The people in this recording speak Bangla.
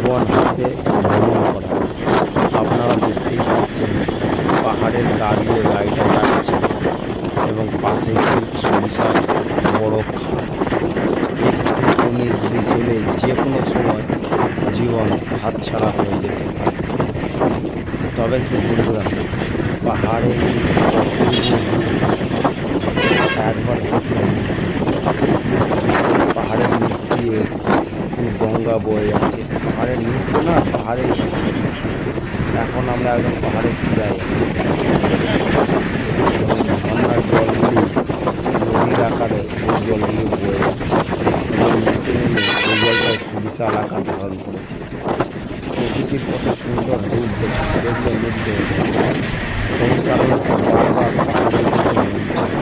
জীবন হাতে ভ্রমণ করা। আপনারা দেখতেই পাচ্ছেন পাহাড়ের গা দিয়ে গাড়িটা যাচ্ছে এবং পাশে খুব সুবিশাল বড় খাল। একটু 19-20 হলে যে কোনো সময় জীবন হাতছাড়া হয়ে যেতে পারে। তবে কি বন্ধুরা, পাহাড়ের এই অপূর্ব একবার দেখলে পাহাড়ের নিচ দিয়ে গঙ্গা বয়ে যাচ্ছে। পাহাড়ের নিচ তো না, পাহাড়ে এখন আমরা একদম পাহাড়ের চূড়ায় আছি এবং ঝর্ণার জলগুলি নদীর আকারে এই জলগুলি বয়ে যাচ্ছে এবং নিচে নেমে এই জলটা সুবিশাল আকার ধারণ করেছে। প্রকৃতির কত সুন্দর রূপ দেখলে মুগ্ধ হয়ে যায়। সেই কারণে তো বারবার পাহাড়ের দিকে মন চায়।